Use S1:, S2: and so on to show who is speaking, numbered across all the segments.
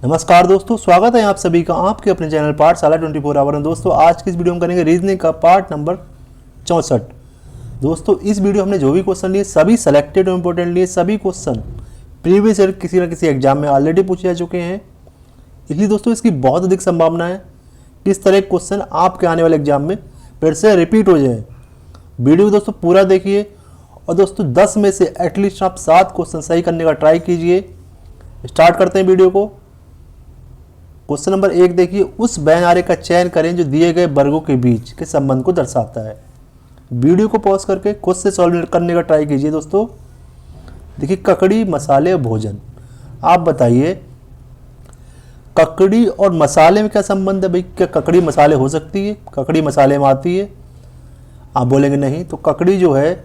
S1: नमस्कार दोस्तों, स्वागत है आप सभी का आपके अपने चैनल पाठशाला 24 आवर में। दोस्तों आज की इस वीडियो में करेंगे रीजनिंग का पार्ट नंबर 64। दोस्तों इस वीडियो हमने जो भी क्वेश्चन लिए सभी सेलेक्टेड और इम्पोर्टेंट लिए, सभी क्वेश्चन प्रीवियस ईयर किसी न किसी एग्जाम में ऑलरेडी पूछे जा चुके हैं। इसलिए दोस्तों इसकी बहुत अधिक संभावना है कि इस तरह के क्वेश्चन आपके आने वाले एग्जाम में फिर से रिपीट हो जाए। वीडियो दोस्तों पूरा देखिए और दोस्तों 10 में से एटलीस्ट आप 7 क्वेश्चन सही करने का ट्राई कीजिए। स्टार्ट करते हैं वीडियो को। क्वेश्चन नंबर 1 देखिए, उस बैंआरे का चयन करें जो दिए गए वर्गों के बीच के संबंध को दर्शाता है। वीडियो को पॉज करके खुद से सॉल्व करने का ट्राई कीजिए। दोस्तों देखिए, ककड़ी मसाले और भोजन, आप बताइए ककड़ी और मसाले में क्या संबंध है भाई? क्या ककड़ी मसाले हो सकती है? ककड़ी मसाले में आती है? आप बोलेंगे नहीं, तो ककड़ी जो है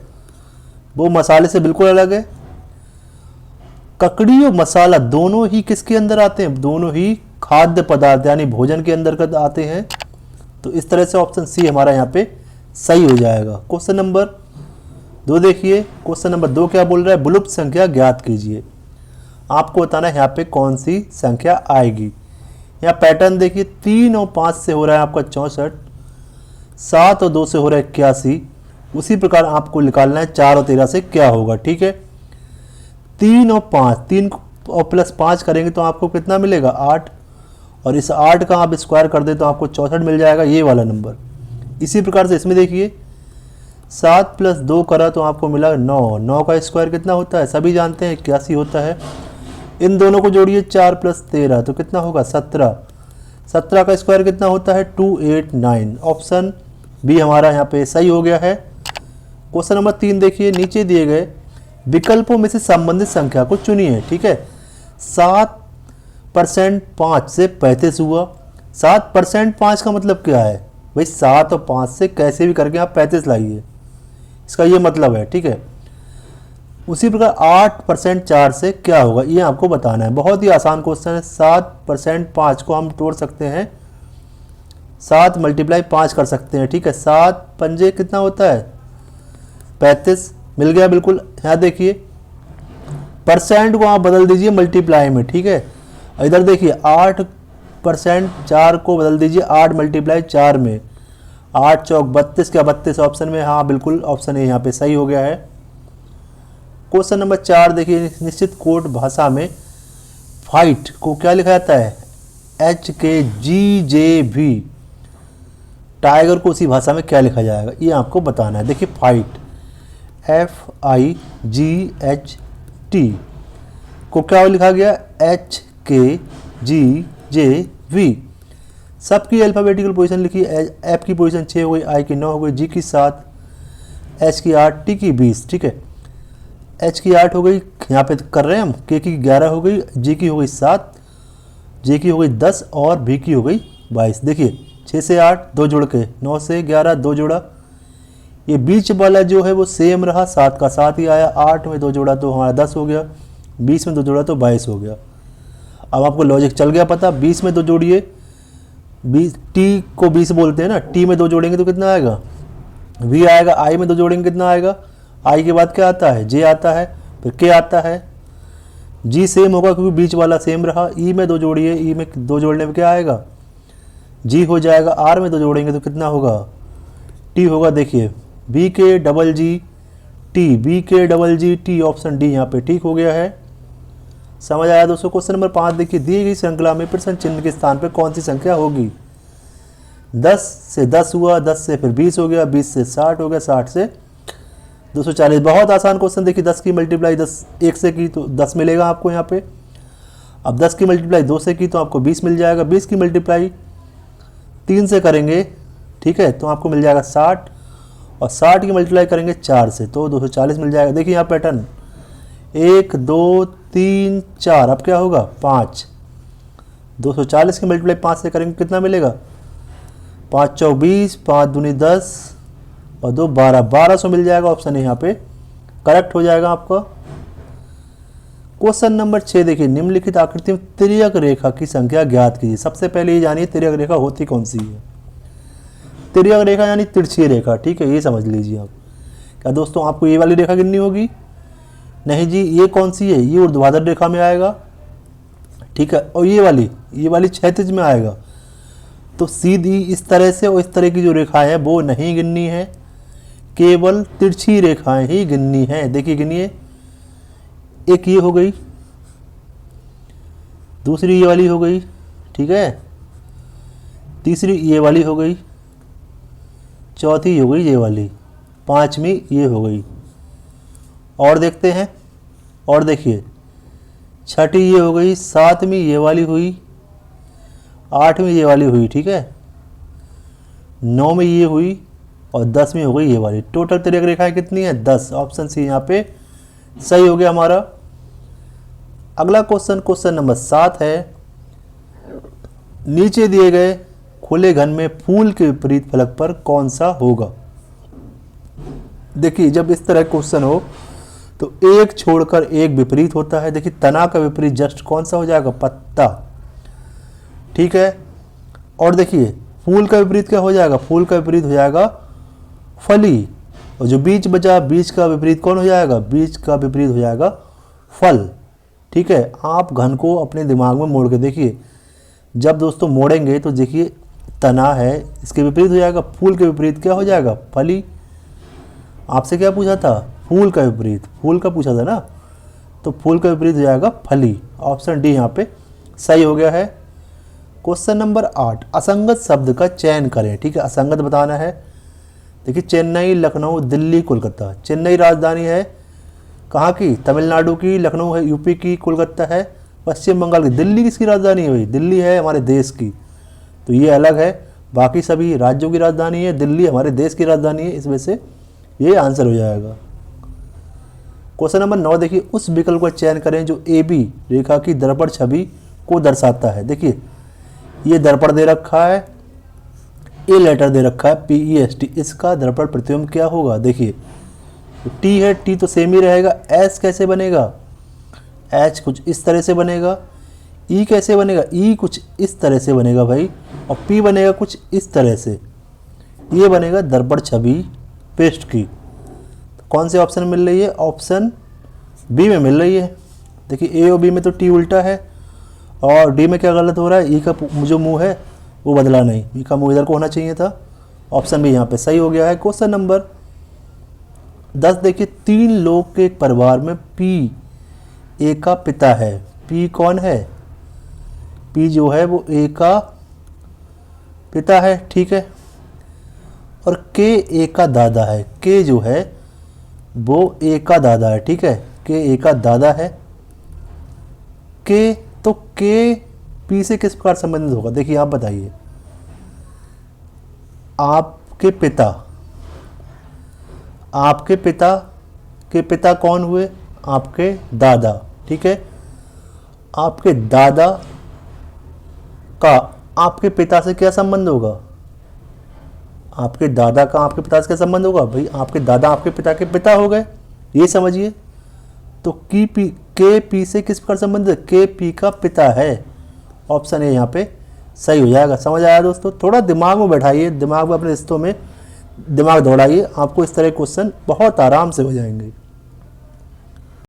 S1: वो मसाले से बिल्कुल अलग है। ककड़ी और मसाला दोनों ही किसके अंदर आते हैं? दोनों ही खाद्य पदार्थ यानी भोजन के अंदर आते हैं। तो इस तरह से ऑप्शन सी हमारा यहाँ पे सही हो जाएगा। क्वेश्चन नंबर 2 देखिए, क्वेश्चन नंबर 2 क्या बोल रहा है? विलुप्त संख्या ज्ञात कीजिए। आपको बताना है यहाँ पे कौन सी संख्या आएगी। यहाँ पैटर्न देखिए, 3 और 5 से हो रहा है आपका 64, 7 और 2 से हो रहा है 81। उसी प्रकार आपको निकालना है 4 और 13 से क्या होगा। ठीक है, 3 और 5, 3 और प्लस 5 करेंगे तो आपको कितना मिलेगा? 8, और इस 8 का आप स्क्वायर कर दें तो आपको 64 मिल जाएगा, ये वाला नंबर। इसी प्रकार से इसमें देखिए, 7 प्लस 2 करा तो आपको मिला 9, 9 का स्क्वायर कितना होता है? सभी जानते हैं 81 होता है। इन दोनों को जोड़िए, 4 प्लस 13 तो कितना होगा? 17, 17 का स्क्वायर कितना होता है? 289। ऑप्शन बी हमारा यहाँ पे सही हो गया है। क्वेश्चन नंबर 3 देखिए, नीचे दिए गए विकल्पों में से संबंधित संख्या को चुनिए। ठीक है, 7% 5 से 35 हुआ। 7% 5 का मतलब क्या है भाई? 7 और 5 से कैसे भी करके आप 35 लाइए, इसका ये मतलब है। ठीक है, उसी प्रकार 8% 4 से क्या होगा, ये आपको बताना है। बहुत ही आसान क्वेश्चन है। 7% 5 को हम तोड़ सकते हैं, 7 मल्टीप्लाई 5 कर सकते हैं। ठीक है, 7 पंजे कितना होता है? 35 मिल गया बिल्कुल। यहाँ देखिए, परसेंट को आप बदल दीजिए मल्टीप्लाई में। ठीक है, इधर देखिए 8% 4 को बदल दीजिए 8 मल्टीप्लाई 4 में, 8 चौक 32 क्या 32 ऑप्शन में? हाँ बिल्कुल, ऑप्शन ए यहाँ पे सही हो गया है। क्वेश्चन नंबर 4 देखिए, निश्चित कोट भाषा में फाइट को क्या लिखा जाता है? HKGJV। टाइगर को उसी भाषा में क्या लिखा जाएगा, ये आपको बताना है। देखिए फाइट FIGHT को क्या लिखा गया? HKGJV। सबकी अल्फाबेटिकल पोजीशन लिखी। एफ की पोजीशन 6 हो गई, आई की 9 हो गई, जी की 7, एच की 8, टी की 20। ठीक है, एच की 8 हो गई, यहाँ पे कर रहे हैं हम। के की 11 हो गई, जी की हो गई 7, जे की हो गई 10 और भी की हो गई 22। देखिए 6 से 8 2 जोड़ के, 9 से 11 2 जोड़ा, ये बीच वाला जो है वो सेम रहा, 7 का 7 ही आया। 8 में 2 जोड़ा तो हमारा 10 हो गया, 20 में 2 जोड़ा तो 22 हो गया। अब आपको लॉजिक चल गया पता। 20 में 2 जोड़िए, 20 टी को 20 बोलते हैं ना, टी में 2 जोड़ेंगे तो कितना आएगा? वी आएगा। आई में 2 जोड़ेंगे कितना आएगा? आई के बाद क्या आता है? जे आता है, फिर के आता है। जी सेम होगा क्योंकि बीच वाला सेम रहा। ई में 2 जोड़िए, ई में 2 जोड़ने में क्या आएगा? जी हो जाएगा। आर में 2 जोड़ेंगे तो कितना होगा? टी होगा। देखिए BKGT, BKGT, ऑप्शन डी यहाँ पे ठीक हो गया है। समझ आया दोस्तों? क्वेश्चन नंबर 5 देखिए, दी गई श्रृंखला में प्रश्न चिन्ह के स्थान पर कौन सी संख्या होगी? 10 से 10 हुआ, 10 से फिर 20 हो गया, 20 से 60 हो गया, 60 से 240। बहुत आसान क्वेश्चन। देखिए 10 की मल्टीप्लाई 10 1 से की तो 10 मिलेगा आपको यहाँ पे। अब 10 की मल्टीप्लाई 2 से की तो आपको 20 मिल जाएगा। 20 की मल्टीप्लाई 3 से करेंगे, ठीक है, तो आपको मिल जाएगा 60, और 60 की मल्टीप्लाई करेंगे 4 से तो 240 मिल जाएगा। देखिए यहाँ पैटर्न 1 2 3 4, अब क्या होगा? 5। 240 की मल्टीप्लाई 5 से करेंगे कितना मिलेगा? 5 चौक 20, 5 दूनी 10 और 2 12, 1200 मिल जाएगा। ऑप्शन यहाँ पे करेक्ट हो जाएगा आपका। क्वेश्चन नंबर 6 देखिए, निम्नलिखित आकृति में तिर्यक रेखा की संख्या ज्ञात कीजिए। सबसे पहले ये जानिए तिर्यक रेखा होती कौन सी है। तिर्यक रेखा यानी तिरछी रेखा। ठीक है, ये समझ लीजिए आप। क्या दोस्तों आपको ये वाली रेखा गिननी होगी? नहीं जी, ये कौन सी है? ये ऊर्ध्वाधर रेखा में आएगा। ठीक है। और ये वाली क्षैतिज में आएगा, तो सीधी इस तरह से और इस तरह की जो रेखाएं है वो नहीं गिननी है, केवल तिरछी रेखाएं ही गिननी है। देखिए गिनिए, एक ये हो गई, दूसरी ये वाली हो गई, ठीक है, तीसरी ये वाली हो गई, चौथी हो गई ये वाली, पांचवी ये हो गई। और देखते हैं, और देखिए छठी ये हो गई, सातवीं ये वाली हुई, आठवीं ये वाली हुई, ठीक है, नौवीं ये हुई और 10वीं हो गई ये वाली। टोटल तिर्यक रेखाएं कितनी है? 10। ऑप्शन सी यहाँ पे सही हो गया हमारा। अगला क्वेश्चन, क्वेश्चन नंबर 7 है, नीचे दिए गए खुले घन में फूल के विपरीत फलक पर कौन सा होगा? देखिए जब इस तरह क्वेश्चन हो तो एक छोड़कर एक विपरीत होता है। देखिए तना का विपरीत जस्ट कौन सा हो जाएगा? पत्ता, ठीक है। और देखिए फूल का विपरीत क्या हो जाएगा? फूल का विपरीत हो जाएगा फली। और जो बीज बचा, बीज का विपरीत कौन हो जाएगा? बीज का विपरीत हो जाएगा फल, ठीक है। आप घन को अपने दिमाग में मोड़ के देखिए, जब दोस्तों मोड़ेंगे तो देखिए तना है, इसके विपरीत हो जाएगा, फूल के विपरीत क्या हो जाएगा? फली। आपसे क्या पूछा था? फूल का विपरीत, फूल का पूछा था ना, तो फूल का विपरीत हो जाएगा फली। ऑप्शन डी यहाँ पे सही हो गया है। क्वेश्चन नंबर 8, असंगत शब्द का चयन करें, ठीक है, असंगत बताना है। देखिए चेन्नई, लखनऊ, दिल्ली, कोलकाता। चेन्नई राजधानी है कहाँ की? तमिलनाडु की। लखनऊ है यूपी की। कोलकाता है पश्चिम बंगाल की। दिल्ली किसकी राजधानी है भाई? दिल्ली है हमारे देश की, तो ये अलग है, बाकी सभी राज्यों की राजधानी है, दिल्ली हमारे देश की राजधानी है, इस वजह से ये आंसर हो जाएगा। क्वेश्चन नंबर 9 देखिए, उस विकल्प का चयन करें जो ए बी रेखा की दर्पण छवि को दर्शाता है। देखिए ये दर्पण दे रखा है, ए लेटर दे रखा है PEST, इसका दर्पण प्रतिबिंब क्या होगा? देखिए टी है, टी तो सेम ही रहेगा। एस कैसे बनेगा? एच कुछ इस तरह से बनेगा। ई कैसे बनेगा? ई कुछ इस तरह से बनेगा भाई, और पी बनेगा कुछ इस तरह से। ये बनेगा दर्पण छवि पेस्ट की। तो कौन से ऑप्शन मिल रही है? ऑप्शन बी में मिल रही है। देखिए ए और बी में तो टी उल्टा है, और डी में क्या गलत हो रहा है? ई का जो मुंह है वो बदला नहीं, ई का मुंह इधर को होना चाहिए था। ऑप्शन बी यहाँ पे सही हो गया है। क्वेश्चन नंबर 10 देखिए, 3 लोग के एक परिवार में पी ए का पिता है। पी कौन है? पी जो है वो ए का पिता है, ठीक है। और के ए का दादा है। के जो है वो ए का दादा है, ठीक है, के ए का दादा है। के तो के पी से किस प्रकार संबंधित होगा? देखिए आप बताइए। आपके पिता, आपके पिता के पिता कौन हुए? आपके दादा, ठीक है। आपके दादा का आपके पिता से क्या संबंध होगा? आपके दादा का आपके पिता से क्या संबंध होगा? भाई आपके दादा आपके पिता के पिता हो गए, ये समझिए। तो के पी से किस प्रकार संबंध है? के पी का पिता है। ऑप्शन ए यहाँ पे सही हो जाएगा। समझ आया दोस्तों? थोड़ा दिमाग में बैठाइए, दिमाग में अपने रिश्तों में दिमाग दौड़ाइए, आपको इस तरह क्वेश्चन बहुत आराम से हो जाएंगे।